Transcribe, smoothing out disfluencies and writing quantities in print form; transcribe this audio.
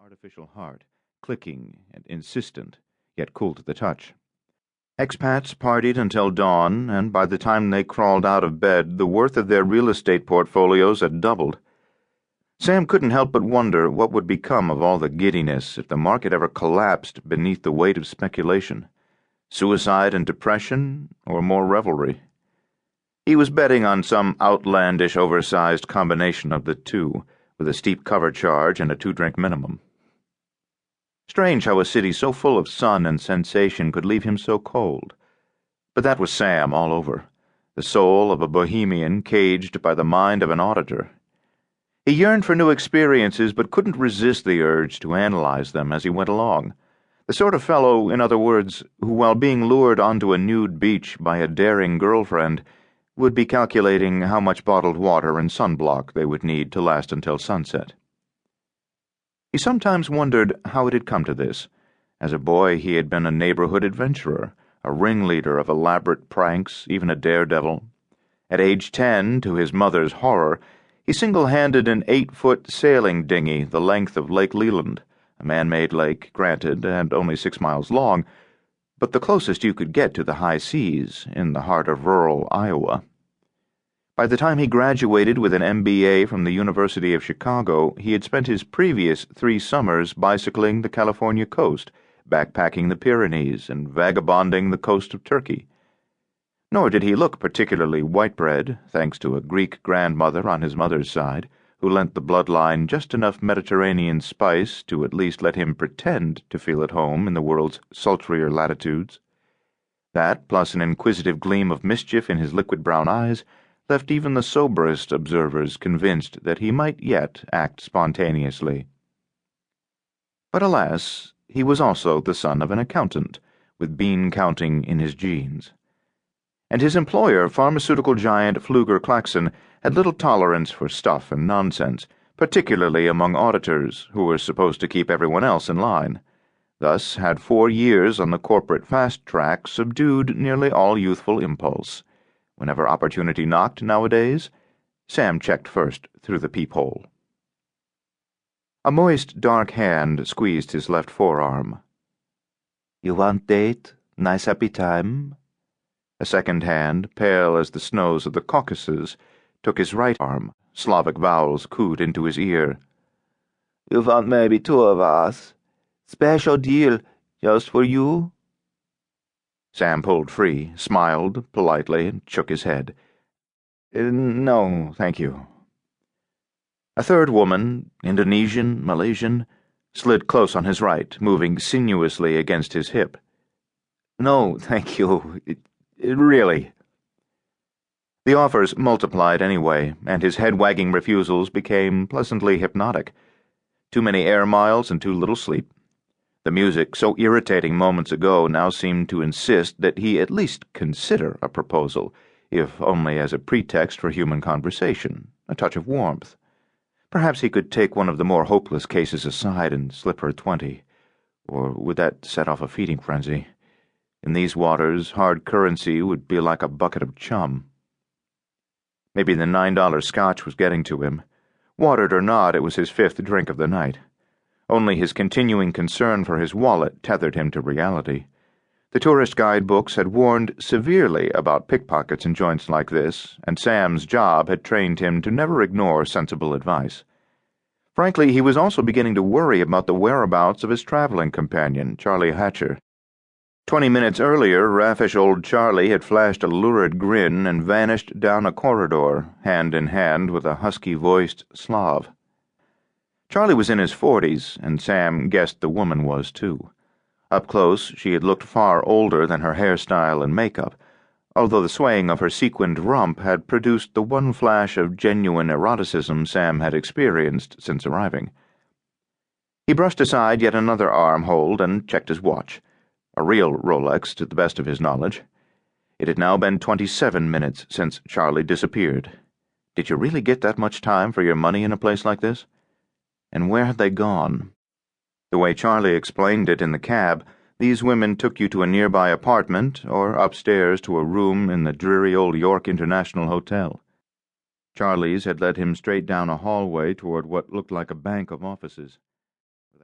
artificial heart, clicking and insistent, yet cool to the touch. Expats partied until dawn, and by the time they crawled out of bed, the worth of their real estate portfolios had doubled. Sam couldn't help but wonder what would become of all the giddiness if the market ever collapsed beneath the weight of speculation. Suicide and depression, or more revelry? He was betting on some outlandish, oversized combination of the two, with a steep cover charge and a 2-drink minimum. Strange how a city so full of sun and sensation could leave him so cold. But that was Sam all over, the soul of a bohemian caged by the mind of an auditor. He yearned for new experiences but couldn't resist the urge to analyze them as he went along. The sort of fellow, in other words, who, while being lured onto a nude beach by a daring girlfriend, would be calculating how much bottled water and sunblock they would need to last until sunset. He sometimes wondered how it had come to this. As a boy, he had been a neighborhood adventurer, a ringleader of elaborate pranks, even a daredevil. At age 10, to his mother's horror, he single-handed an 8-foot sailing dinghy the length of Lake Leland, a man-made lake, granted, and only 6 miles long, but the closest you could get to the high seas, in the heart of rural Iowa. By the time he graduated with an MBA from the University of Chicago, he had spent his previous 3 summers bicycling the California coast, backpacking the Pyrenees, and vagabonding the coast of Turkey. Nor did he look particularly white-bread, thanks to a Greek grandmother on his mother's side, who lent the bloodline just enough Mediterranean spice to at least let him pretend to feel at home in the world's sultrier latitudes. That, plus an inquisitive gleam of mischief in his liquid brown eyes, left even the soberest observers convinced that he might yet act spontaneously. But alas, he was also the son of an accountant, with bean-counting in his genes. And his employer, pharmaceutical giant Pfluger-Klaxon, had little tolerance for stuff and nonsense, particularly among auditors, who were supposed to keep everyone else in line. Thus had 4 years on the corporate fast track subdued nearly all youthful impulse. Whenever opportunity knocked nowadays, Sam checked first through the peephole. A moist, dark hand squeezed his left forearm. "You want date? Nice happy time?" A second hand, pale as the snows of the Caucasus, took his right arm. Slavic vowels cooed into his ear. "You want maybe 2 of us? Special deal, just for you?" Sam pulled free, smiled politely, and shook his head. "No, thank you." A third woman, Indonesian, Malaysian, slid close on his right, moving sinuously against his hip. "No, thank you. Really." The offers multiplied anyway, and his head-wagging refusals became pleasantly hypnotic. Too many air miles and too little sleep. The music, so irritating moments ago, now seemed to insist that he at least consider a proposal, if only as a pretext for human conversation, a touch of warmth. Perhaps he could take one of the more hopeless cases aside and slip her 20, or would that set off a feeding frenzy? In these waters, hard currency would be like a bucket of chum. Maybe the $9 scotch was getting to him. Watered or not, it was his 5th drink of the night. Only his continuing concern for his wallet tethered him to reality. The tourist guidebooks had warned severely about pickpockets in joints like this, and Sam's job had trained him to never ignore sensible advice. Frankly, he was also beginning to worry about the whereabouts of his traveling companion, Charlie Hatcher. 20 minutes earlier, raffish old Charlie had flashed a lurid grin and vanished down a corridor, hand in hand with a husky-voiced Slav. Charlie was in his 40s, and Sam guessed the woman was too. Up close, she had looked far older than her hairstyle and makeup, although the swaying of her sequined rump had produced the one flash of genuine eroticism Sam had experienced since arriving. He brushed aside yet another arm hold and checked his watch. A real Rolex, to the best of his knowledge. It had now been 27 minutes since Charlie disappeared. Did you really get that much time for your money in a place like this? And where had they gone? The way Charlie explained it in the cab, these women took you to a nearby apartment or upstairs to a room in the dreary old York International Hotel. Charlie's had led him straight down a hallway toward what looked like a bank of offices.